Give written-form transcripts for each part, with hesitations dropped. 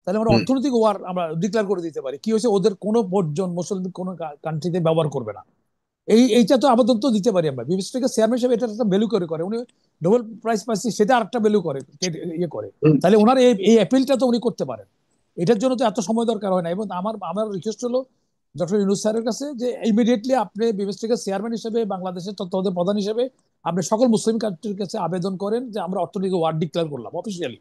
তাহলে আমরা হুম। অর্থনৈতিক ওয়ার আমরা ডিক্লেয়ার করে দিতে পারি। কি হয়েছে, ওদের কোনো ভোটজন মুসলিম কোনো কান্ট্রিতে ব্যবহার করবে না। এইটা তো আপাতত দিতে পারি আমরা। বিবেচনাকে চেয়ারম্যান হিসেবে এটা একটা ভ্যালু করে উনি নোবেল প্রাইজ পাচ্ছি, সেটা আরেকটা ভ্যালু করে ইয়ে করে। হুম। তাহলে ওনার এই এই অ্যাপিলটা তো উনি করতে পারেন। এটার জন্য তো এত সময় দরকার হয় না। এবং আমার আমার রিকোয়েস্ট হলো ডক্টর ইউনূস স্যারের কাছে যে ইমিডিয়েটলি আপনি বিবেচনাকে চেয়ারম্যান হিসেবে, বাংলাদেশের তত্ত্বাবধায়ক প্রধান হিসেবে আপনি সকল মুসলিম কান্ট্রির কাছে আবেদন করেন যে আমরা অর্থনৈতিক ওয়ার ডিক্লেয়ার করলাম, অফিসিয়ালি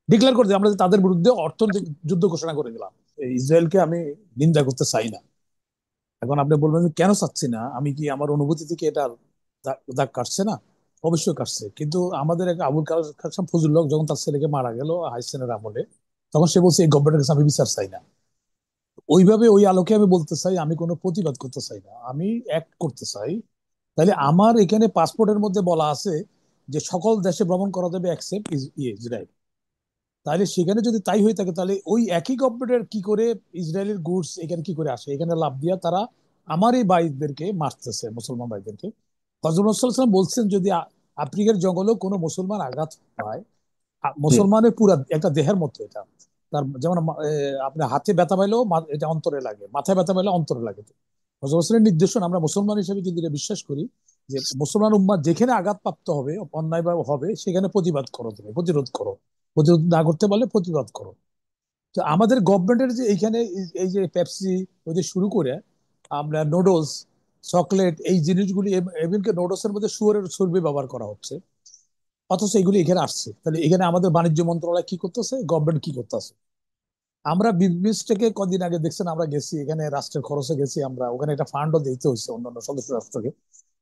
ডিক্লেয়ার করে দিই, আমরা তাদের বিরুদ্ধে অর্থনৈতিক যুদ্ধ ঘোষণা করে দিলাম। ইসরায়েলকে আমি নিন্দা করতে চাই না। এখন আপনি বলবেন যে কেন চাচ্ছি না, আমি কি আমার অনুভূতি থেকে এটা দাগ কাটছে না? অবশ্যই কাটছে। কিন্তু আমাদের এক আবুল কালাম ফজলুল হক যখন তার ছেলেকে মারা গেল হাইসেনের আমলে, তখন সে বলছে এই গভর্নমেন্টের কাছে আমি বিচার চাই না। ওইভাবে ওই আলোকে আমি বলতে চাই, আমি কোনো প্রতিবাদ করতে চাই না, আমি অ্যাক্ট করতে চাই। তাহলে আমার এখানে পাসপোর্টের মধ্যে বলা আছে যে সকল দেশে ভ্রমণ করা যাবে এক্সেপ্ট ইসরায়েল। তাহলে সেখানে যদি তাই হয়ে থাকে, তাহলে ওই একই গভর্নমেন্টের কি করে ইসরায়েলের গুডস এখানে কি করে আসে, এখানে লাভ দিয়া তারা আমার এই ভাইদেরকে মারতেছে, মুসলমান ভাইদেরকে। হযরত রাসূলুল্লাহ সাল্লাল্লাহু আলাইহি ওয়াসাল্লাম বলছেন যদি আফ্রিকার জঙ্গলেও কোনো মুসলমান আঘাত পায়, হুম। মুসলমানের পুরা একটা দেহের মতো এটা। তার যেমন আপনার হাতে ব্যথা পাইলেও এটা অন্তরে লাগে, মাথায় ব্যথা পাইলেও অন্তরে লাগে। হযরত রাসূলের নির্দেশন আমরা মুসলমান হিসেবে যদি এটা বিশ্বাস করি যে মুসলমান উম্মাহ যেখানে আঘাতপ্রাপ্ত হবে, অন্যায় বা হবে, সেখানে প্রতিবাদ করো, তুমি প্রতিরোধ করো। প্রতিরোধ না করতে পারলে প্রতিবাদ করো। তো আমাদের গভর্নমেন্টের যে এইখানে এই যে পেপসি ওই যে শুরু করে আমরা নুডলস, চকলেট, এই জিনিসগুলি এমনকি নুডলসের মধ্যে শুয়োরের চর্বি ব্যবহার করা হচ্ছে, অথচ এগুলি এখানে আসছে। তাহলে এখানে আমাদের বাণিজ্য মন্ত্রণালয় কি করতেছে, গভর্নমেন্ট কি করতেছে? আমরা বিজনেস থেকে কদিন আগে দেখছেন আমরা গেছি, এখানে রাষ্ট্রের খরচে গেছি আমরা, ওখানে একটা ফান্ডও দিতে হয়েছে অন্যান্য সদস্য রাষ্ট্রকে।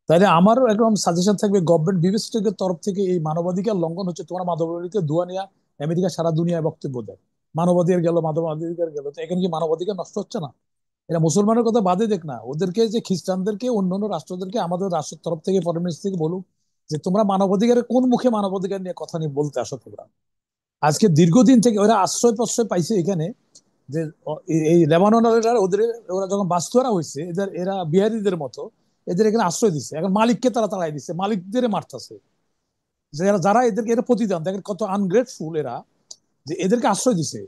তাইলে আমারও একদম সাজেশন থাকবে গভর্নমেন্ট বিবেচকের তরফ থেকে এই মানবাধিকার লঙ্ঘন হচ্ছে, তোমরা মানবাধিকার দুয়া নিয়ে আমেরিকা সারা দুনিয়ায় বক্তব্য দেয়, মানবাধিকার গেল, মানবাধিকার গেল, তো এখানে কি মানবাধিকার নষ্ট হচ্ছে না? এটা মুসলমানের কথা বাদে দেখ না, ওদেরকে যে খ্রিস্টানদেরকে অন্যান্য রাষ্ট্রদেরকে আমাদের রাষ্ট্রের তরফ থেকে ফরেন মিনিস্ট্রি থেকে বলুক যে তোমরা মানবাধিকারের কোন মুখে মানবাধিকার নিয়ে কথা নিয়ে বলতে আসো তোমরা। আজকে দীর্ঘদিন থেকে ওরা আশ্রয় প্রশ্রয় পাইছে এখানে, যে এই লেবাননের ওদের, ওরা যখন বাস্তুয়ারা হয়েছে এদের, এরা বিহারিদের মতো এদের এখানে আশ্রয় দিচ্ছে। এখন মালিককে তারা তাড়াই দিচ্ছে, মালিকদের মারতেছে। যারা যারা এদেরকে এটা প্রতিদান দেখেন কত আনগ্রেটফুল এরা, যে এদেরকে আশ্রয় দিছে।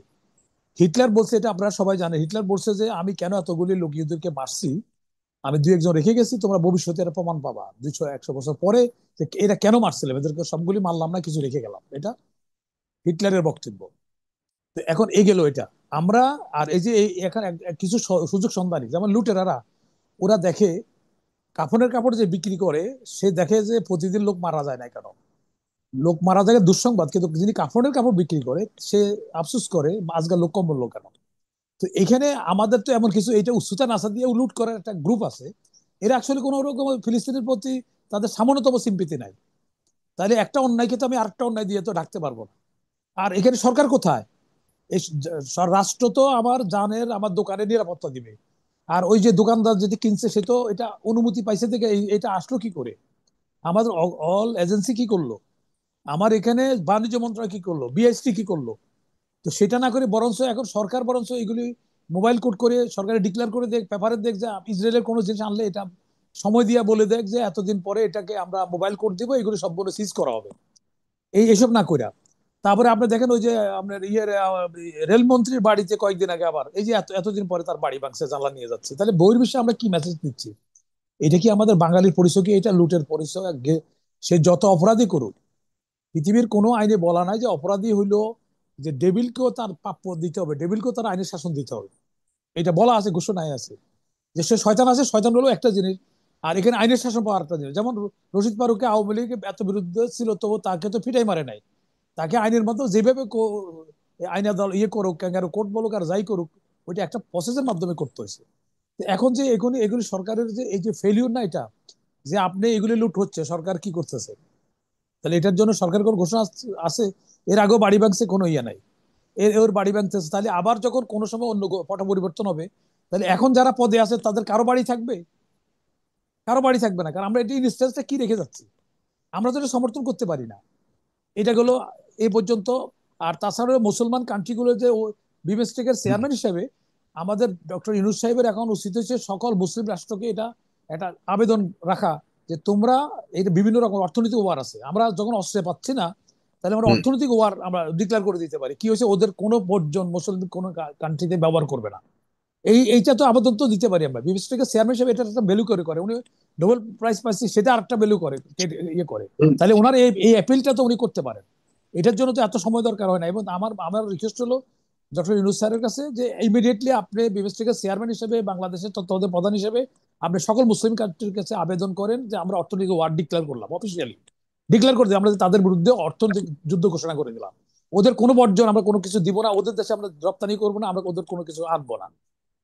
হিটলার বলছে, এটা আপনারা সবাই জানেন, হিটলার বলছে যে আমি কেন এতগুলি লোক ইহুদিদেরকে মারছি, আমি দুই একজন রেখে গেছি, তোমরা ভবিষ্যতে এর প্রমাণ পাবা 200-100 বছর পরে যে এরা কেন মারছিল, এদেরকে সবগুলি মারলাম না, কিছু রেখে গেলাম। এটা হিটলারের বক্তব্য। তো এখন এই গেল এটা। আমরা আর এই যে এখন কিছু সুযোগ সন্ধানী যেমন লুটেরারা, ওরা দেখে কাফনের কাপড় যে বিক্রি করে, সে দেখে যে প্রতিদিন লোক মারা যায় না কেন, লোক মারা যায় দুঃসংবাদ, কিন্তু যিনি কাফনের কাপড় বিক্রি করে সে আফসোস করে আজকাল লোক কম বললো কেন। তো এখানে আমাদের তো এমন কিছু এইটা উচ্চতা নাসা দিয়ে লুট করার একটা গ্রুপ আছে, এরা আসলে কোন রকম ফিলিস্তিনের প্রতি তাদের সামান্যতম সিম্পিতি নাই। তাহলে একটা অন্যায়কে তো আমি আরেকটা অন্যায় দিয়ে তো ঢাকতে পারবো না। আর এখানে সরকার কোথায়? এই রাষ্ট্র তো আমার জানের, আমার দোকানের নিরাপত্তা দিবে। আর ওই যে দোকানদার যদি কিনছে সে তো এটা অনুমতি পাইছে থেকে এটা আসলো কি করে? আমাদের অল এজেন্সি কি করলো? আমার এখানে বাণিজ্য মন্ত্রণালয় কি করলো, বিএসটি কি করলো? তো সেটা না করে বরঞ্চ এখন সরকার বরঞ্চ এগুলি মোবাইল কোড করে সরকারে ডিক্লেয়ার করে দেখ, পেপারে দেখ যে ইসরায়েলের কোনো জিনিস আনলে এটা সময় দিয়ে বলে দেখ যে এতদিন পরে এটাকে আমরা মোবাইল কোড দিব, এগুলো সবগুলো সিজ করা হবে। এসব না কইরা তারপরে আপনি দেখেন ওই যে আপনার রেলমন্ত্রীর বাড়িতে কয়েকদিন আগে আবার এই যে এতদিন পরে তার বাড়ি ভাঙছে, জানলা নিয়ে যাচ্ছে। তাহলে বহির্বিশ্বে আমরা কি মেসেজ দিচ্ছি? এটা কি আমাদের বাঙালির পরিচয়? কি এটা লুটের পরিচয়? সে যত অপরাধী করুক, পৃথিবীর কোনো আইনে বলা নাই যে অপরাধী হইলো যে ডেভিলকেও তার প্রাপ্য দিতে হবে, ডেভিলকেও তার আইনের শাসন দিতে হবে। এটা বলা আছে, ঘোষণায় আছে যে সে শয়তান আছে, শয়তান হলো একটা জিনিস, আর এখানে আইনের শাসন পাওয়ার একটা জিনিস। যেমন রশিদ ফারুককে আওয়ামী লীগ এত বিরুদ্ধে ছিল, তবু তাকে তো ফিটাই মারে নাই। তাকে আইনের মতো যেভাবে আইন আদালত ইয়ে করুক, ক্যাঙ্গারু কোর্ট বলুক আর যাই করুক, ওইটা একটা প্রসেসের মাধ্যমে করতে হয়েছে। এখন যে এগুলি এগুলি সরকারের যে এই যে ফেলিউর না এটা, যে আপনি এগুলি লুট হচ্ছে, সরকার কি করতেছে? তাহলে এটার জন্য সরকারের কোনো ঘোষণা আছে? এর আগেও বাড়ি ভাঙছে, কোনো ইয়ে নাই, ওর বাড়ি ভাঙতেছে। তাহলে আবার যখন কোনো সময় অন্য পট পরিবর্তন হবে, তাহলে এখন যারা পদে আছে তাদের কারো বাড়ি থাকবে? কারো বাড়ি থাকবে না, কারণ আমরা এই ইনস্টেন্সটা কি রেখে যাচ্ছি, আমরা তো এটা সমর্থন করতে পারি না। এটা গেলো এই পর্যন্ত। আর তাছাড়া মুসলমান কান্ট্রিগুলো যে বিমস্টেকের হুম। চেয়ারম্যান হিসেবে আমাদের ডক্টর ইউনূস সাহেবের এখন উচিত হচ্ছে সকল মুসলিম রাষ্ট্রকে এটা একটা আবেদন রাখা যে তোমরা এটা বিভিন্ন রকম অর্থনৈতিক ওয়ার আছে, আমরা যখন অস্ত্রে পাচ্ছি না, তাহলে আমরা অর্থনৈতিক ওয়ার আমরা ডিক্লেয়ার করে দিতে পারি। কি হয়েছে, ওদের কোনো বর্জন মুসলিম কোনো কান্ট্রিতে ব্যবহার করবে না। এইটা তো আপাতত দিতে পারি আমরা। বিবেচনাকে চেয়ারম্যান হিসেবে এটা একটা ভ্যালু করে উনি নোবেল প্রাইজ পাচ্ছি, সেটা আরেকটা ভ্যালু করে ইয়ে করে। তাহলে ওনার এই অ্যাপিলটা তো উনি করতে পারেন। এটার জন্য তো এত সময় দরকার হয় না। এবং আমার আমার রিকোয়েস্ট হলো ডক্টর ইউনূস স্যারের কাছে যে ইমিডিয়েটলি আপনি বিবেচনাকে চেয়ারম্যান হিসেবে, বাংলাদেশের তত্ত্বাবধায়ক প্রধান হিসেবে আপনি সকল মুসলিম কান্ট্রির কাছে আবেদন করেন যে আমরা অর্থনৈতিক ওয়ার ডিক্লেয়ার করলাম, অফিসিয়ালি ডিক্লেয়ার করে দিই, আমরা তাদের বিরুদ্ধে অর্থনৈতিক যুদ্ধ ঘোষণা করে দিলাম। ওদের কোনো বর্জন আমরা কোনো কিছু দিব না, ওদের দেশে আমরা রপ্তানি করবো না, আমরা ওদের কোনো কিছু আনবো না।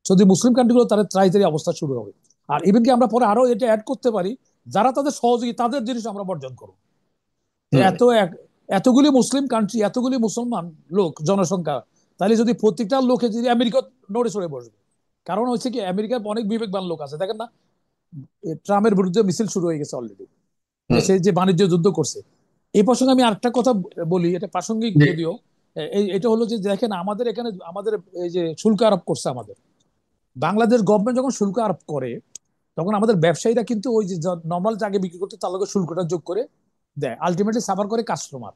যদি মুসলিম কান্ট্রিগুলো তাদের ত্রাইতারি অবস্থা শুরু হবে। আর ইভেন কি আমরা পরে আরো এটা অ্যাড করতে পারি, যারা তাদের সহযোগী তাদের জিনিস আমরা বর্জন করবো। এত এতগুলি মুসলিম কান্ট্রি, এতগুলি মুসলমান লোক জনসংখ্যা, তাহলে যদি প্রত্যেকটা লোকে যদি আমেরিকা নড়ে চড়ে বসবে। কারণ হচ্ছে কি, আমেরিকার অনেক বিবেকবান লোক আছে, দেখেন না ট্রাম্পের বিরুদ্ধে মিছিল শুরু হয়ে গেছে অলরেডি, সে যে বাণিজ্য যুদ্ধ করছে। এই প্রসঙ্গে আমি আরেকটা কথা বলি, এটা প্রাসঙ্গিক যদিও। এটা হলো যে দেখেন আমাদের এখানে আমাদের এই যে শুল্ক আরোপ করছে আমাদের বাংলাদেশ গভর্নমেন্ট, যখন শুল্ক আরোপ করে তখন আমাদের ব্যবসায়ীরা কিন্তু ওই যে নর্মাল জায়গায় বিক্রি করতে তার লগে শুল্কটা যোগ করে দেয়, আলটিমেটলি সাফার করে কাস্টমার।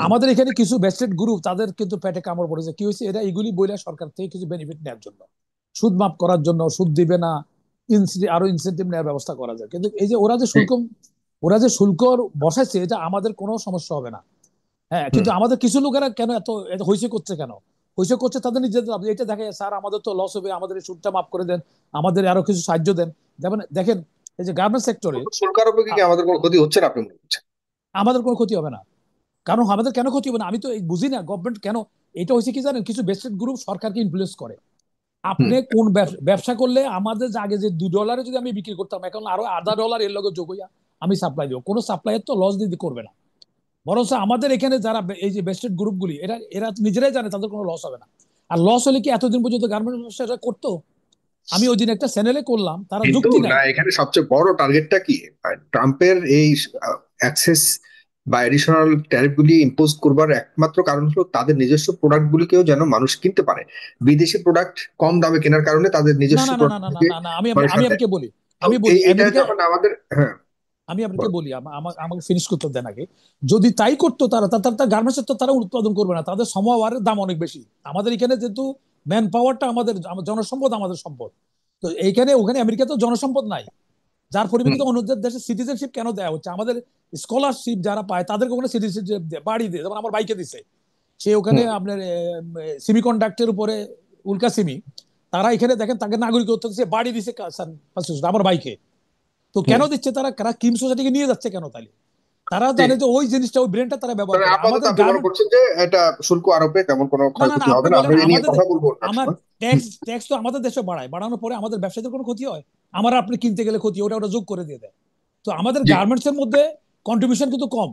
আমাদের এখানে কিছু বেস্টেড গ্রুপ, তাদের কিন্তু পেটে কামড় পড়েছে। কি হয়েছে, এরা এইগুলি বইলে সরকার থেকে কিছু বেনিফিট নেওয়ার জন্য, সুদ মাফ করার জন্য, সুদ দিবে না, আরো ইনসেন্টিভ নেওয়ার ব্যবস্থা করা যায়। কিন্তু এই যে ওরা যে শুল্ক বসাইছে, এটা আমাদের কোনো সমস্যা হবে না। হ্যাঁ, কিন্তু আমাদের কিছু লোকেরা কেন এত এত হইছে করছে, কেন হইছে করছে, তাদের নিজেদের লাভ। এটা দেখে স্যার আমাদের তো লস হবে, আমাদের এই সুদটা মাফ করে দেন, আমাদের আরো কিছু সাহায্য দেন। যেমন দেখেন এই যে গার্মেন্টস সেক্টরে শুল্ক আরোপে কি আমাদের কোনো ক্ষতি হচ্ছে না আপনি মনে করছেন? আমাদের কোনো ক্ষতি হবে না। কারণ আমাদের কেন ক্ষতি হবে না, আমি তো বুঝি না গভর্নমেন্ট কেন। এটা হয়েছে কি জানেন, কিছু বেস্টেড গ্রুপ সরকারকে ইনফ্লুয়েন্স করে। আপনি কোন ব্যবসা করলে আমাদের আগে যে $2 যদি আমি বিক্রি করতাম, এখন আরো $0.5 এর লগে যোগ হইয়া আমি সাপ্লাই দিব, কোনো সাপ্লাইয়ের তো লস দিতে করবে না। বরং আমাদের এখানে যারা এই যে বেস্টেড গ্রুপগুলি, এরা এরা নিজেরাই জানে তাদের কোনো লস হবে না। আর লস হলে কি এতদিন পর্যন্ত গার্মেন্টস ব্যবসাটা করতো? আমি ওই দিন একটা চ্যানেলে করলাম, তারা কিন্তু যুক্তি না, নাই। এখানে সবচেয়ে বড় টার্গেটটা কি? ট্রাম্পের এই অ্যাক্সেস বা এডিশনাল ট্যারিফ গুলি ইম্পোজ করবার একমাত্র কারণ হলো তাদের নিজস্ব প্রোডাক্ট গুলিকেও যেন মানুষ কিনতে পারে। বিদেশি প্রোডাক্ট কম দামে কেনার কারণে তাদের না নিজস্ব না না না প্রোডাক্ট না না থেকে না না, আমি মানুষ আমি আনতে। আপনাকে বলি, তো আমি বলি এটা আমেরিকা, যখন আমাদের, হ্যাঁ আমি আপনাকে বল। বলি, আমাকে ফিনিশ করতে দেন আগে। যদি তাই করতো তারা, তার গার্মেন্টস তো তারা উৎপাদন করবে না, তাদের সমওয়ারের দাম অনেক বেশি। আমাদের এখানে যেহেতু ম্যান পাওয়ারটা আমাদের জনসম্পদ, আমাদের সম্পদ। তো এইখানে ওখানে আমেরিকা তো জনসম্পদ নাই, যার পরিপ্রেক্ষিতে অন্য দেশে সিটিজেনশিপ কেন দেওয়া হচ্ছে? আমাদের স্কলারশিপ যারা পায় তাদেরকে ওখানে সিটিজেনশিপ বাড়ি দিয়ে, যেমন আমার বাইকে দিছে, সে ওখানে আপনার সেমিকন্ডাক্টরের উপরে উল্কা সিমি, তারা এখানে দেখেন তাকে নাগরিকত্ব দিচ্ছে, বাড়ি দিছে আমার বাইকে। তো কেন দিচ্ছে তারা? কিম সোসাইটিকে নিয়ে যাচ্ছে কেন? তাহলে তারা জানে যে ওই জিনিসটা, ওই ব্রেনটা তারা ব্যবহার তাহলে করে আপাতত আমাদের আপনি মনে গার্মেন্ট। করছেন যে এটা শুল্ক আরোপে তেমন কোনো না না না, ক্ষয়ক্ষতি আপনি হবে না, বলেন আমরা এ নিয়ে আমাদের, কথা বলবো এক আমার সময়। ট্যাক্স ট্যাক্স তো আমাদের দেশে বাড়ানোর পরে আমাদের ব্যবসায়ীদের কোনো ক্ষতি হয়? আমার আপনি কিনতে গেলে ক্ষতি, ওটা ওটা যোগ করে দিয়ে দেয়। তো আমাদের জি। গার্মেন্টস এর মধ্যে কন্ট্রিবিউশন কিন্তু কম,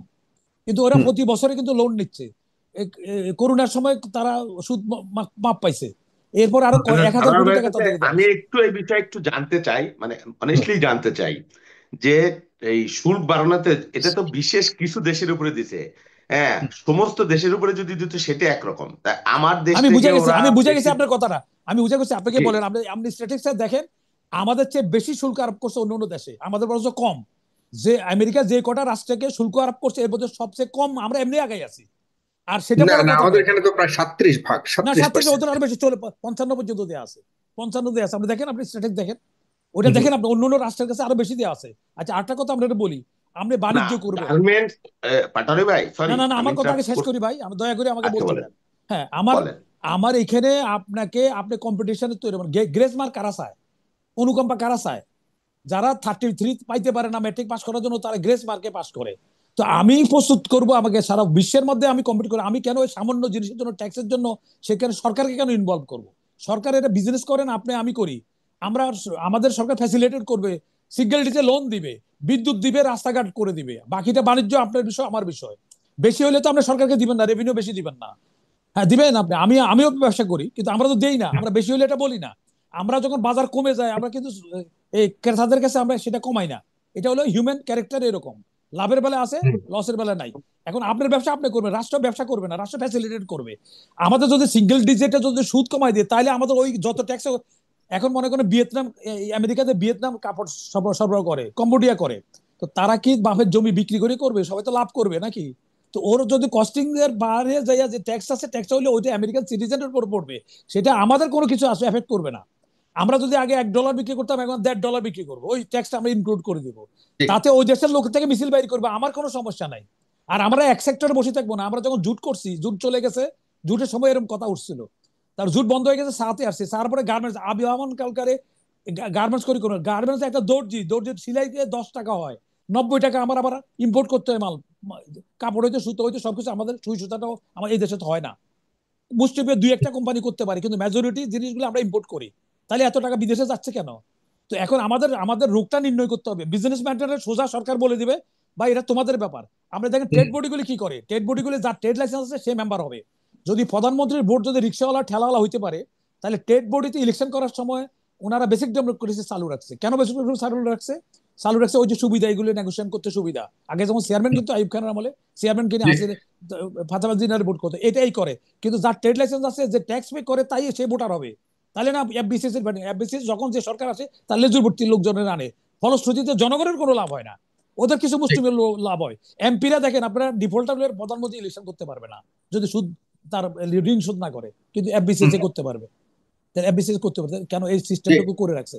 কিন্তু ওরা প্রতি বছরে কিন্তু লোন নিচ্ছে। করোনার সময় তারা সুদ মাপ পাইছে, এরপর আরো আচ্ছা, 1,000 কোটি টাকা তাদেরকে দেওয়া আমি হয়েছে। একটু এই বিষয়ে একটু জানতে চাই, মানে অনেস্টলি জানতে চাই যে এই শুল্ক বাড়ানোতে এটা তো বিশেষ কিছু দেশের উপরে দিছে। হ্যাঁ, সমস্ত দেশের উপরে যদি দিত সেটা একরকম, তা আমার দেশ আমি থেকে বুঝে গেছি, ওরা আমি বুঝে গেছি বেশি। আপনার কথাটা। আমি বুঝে গেছি, আপনাকে জি। বলেন, আপনি আপনি স্ট্যাটিস্টিক্স দেখেন, আমাদের চেয়ে বেশি শুল্ক আরোপ করছে অন্য অন্য দেশে, আমাদের বরঞ্চ কম। যে আমেরিকা যে কটা রাষ্ট্রকে শুল্ক আরোপ করছে এর মধ্যে সবচেয়ে কম, আমরা এমনি আগে আছি। আর সেটা না বড় না, কথা আমাদের নয়। এখানে তো প্রায় 37 ভাগ, না, সাতত্রিশ 7 থেকে পার্সেন্ট ওদের আরো বেশি চলে, 55 পর্যন্ত দেওয়া আছে, 55 দেওয়া আছে। আপনি দেখেন, আপনি স্ট্যাটিস্টিক্স দেখেন, ওটা দেখেন আপনি, অন্য অন্য রাষ্ট্রের কাছে আরো বেশি দেওয়া আছে। আচ্ছা, আরেকটা কথা আমরা বলি, আপনি না, বাণিজ্য করবেন। গার্মেন্টস, পাটারি ভাই না সরি, না না, আমি আমার কথা আগে ইন্টারাপ্ট শেষ করছি। করি ভাই, আমি দয়া করে আমাকে আচ্ছা বলতে বলেন। দেন। হ্যাঁ, আমার বলেন। আমার এখানে আপনাকে, আপনি কম্পিটিশনে তৈরি, গ্রেস মার্ক কারা চায়, অনুকম্পা কারা চায়? যারা 33 পাইতে পারে না ম্যাট্রিক পাস করার জন্য, তারা গ্রেস মার্কে পাস করে। তো আমি প্রস্তুত করব আমাকে সারা বিশ্বের মধ্যে আমি কম্পিট করি। আমি কেন ওই সামান্য জিনিসের জন্য, ট্যাক্সের জন্য সেখানে সরকারকে কেন ইনভলভ করব? সরকার এটা বিজনেস করেন, আপনি আমি করি। আমরা, আমাদের সরকার ফ্যাসিলিটেট করবে, সিকিউরিটিতে লোন দিবে, বিদ্যুৎ দিবে, রাস্তাঘাট করে দিবে, বাকিটা বাণিজ্য আপনার বিষয়, আমার বিষয়। বেশি হলে তো আপনি সরকারকে দিবেন না, রেভিনিউ বেশি দিবেন না। হ্যাঁ দিবেন আপনি, আমিও ব্যবসা করি, কিন্তু আমরা তো দেই না, আমরা বেশি হলে এটা বলি না। আমরা যখন বাজার কমে যায় আমরা কিন্তু এই ক্রেতাদের কাছে আমরা সেটা কমাই না। এটা হলো হিউম্যান ক্যারেক্টার এরকম, লাভের বেলা আছে, লসের বেলা নাই। এখন আপনার ব্যবসা আপনি করবেন, রাষ্ট্র ব্যবসা করবে না, রাষ্ট্র ফ্যাসিলিটেট করবে। আমাদের যদি সিঙ্গেল ডিজিটে যদি সুদ কমাই দিয়ে, তাহলে আমাদের ওই যত ট্যাক্স, এখন মনে করেন ভিয়েতনাম, আমেরিকাতে ভিয়েতনাম কাপড় সরবরাহ করে, কম্বোডিয়া করে, তো তারা কি বাপের জমি বিক্রি করে করবে? সবাই তো লাভ করবে নাকি? তো ওর যদি কস্টিং এর বাইরে যাইয়া যে ট্যাক্স আছে, ট্যাক্স হলে ওইটা আমেরিকান সিটিজেনের উপর পড়বে, সেটা আমাদের কোনো কিছু আসলে এফেক্ট করবে না। আমরা যদি আগে $1 বিক্রি করতাম, এখন $1.5 বিক্রি করবো, ওই ট্যাক্সটা আমরা ইনক্লুড করে দিব। ঠিক। তাতে ওই দেশের লোক থেকে মিছিল বাইর করবে, আমার কোনো সমস্যা নাই। আর আমরা এক সেক্টরে বসে থাকবো না। আমরা যখন জুট করছি, জুট চলে গেছে, জুটের সময় এরকম কথা উঠছিল, তার জুট বন্ধ হয়ে গেছে, সাথে আসছে, তারপরে গার্মেন্টস আবিহমান কালকারে গার্মেন্টস করি কোনো গার্মেন্টস একটা দর্জি সিলাই দিয়ে $10 হয়, $90 আমার আবার ইম্পোর্ট করতে হয় মাল, কাপড় হইতে সুতো হইতে সবকিছু আমাদের, সুই সুতাটাও আমার এই দেশে তো হয় না। মুষ্টিমেয় দুই একটা কোম্পানি করতে পারি, কিন্তু মেজরিটি জিনিসগুলো আমরা ইম্পোর্ট করি। তাহলে এত টাকা বিদেশে যাচ্ছে কেন? তো এখন আমাদের আমাদের রোগটা নির্ণয় করতে হবে। বিজনেস ম্যাটারে সোজা সরকার বলে দিবে, বা এটা তোমাদের ব্যাপার। আমরা দেখেন ট্রেড বডিগুলি কি করে, ট্রেড বডিগুলি যার ট্রেড লাইসেন্স আছে সে মেম্বার হবে। যদি প্রধানমন্ত্রীর ভোট যদি রিক্সাওয়ালা ঠেলাওয়ালা হইতে পারে, তাহলে ট্রেড বডিতে ইলেকশন করার সময় ওনারা বেসিক ডেমোক্রেসি চালু রাখছে। কেন বেসিক ডেমোক্রেসি চালু রাখছে? ওই যে সুবিধা, এগুলো নেগোসিয়েশন করতে সুবিধা। আগে যেমন চেয়ারম্যান কিন্তু আইয়ুব খানের আমলে চেয়ারম্যান কিনে হাসির ফাঁচাবাজি ভোট করতে, এটাই করে। কিন্তু যার ট্রেড লাইসেন্স আছে, যে ট্যাক্স পে করে, তাই সে ভোটার হবে। তাহলে না এফবিসিএস এর ব্যাটিং, এফবিসিএস যখন যে সরকার আসে তার লেজুরবর্তী লোকজনের আনে, ফলশ্রুতিতে জনগণের কোনো লাভ হয় না, ওদের কিছু মুসলিমের লাভ হয়। এমপিরা দেখেন আপনারা ডিফল্টার প্রধানমন্ত্রী ইলেকশন করতে পারবে না যদি সুদ, তার ঋণ শোধ না করে, কিন্তু এফবিসিএস করতে পারবে। এফবিসিএস করতে পারবে কেন? এই সিস্টেমটুকু করে রাখছে।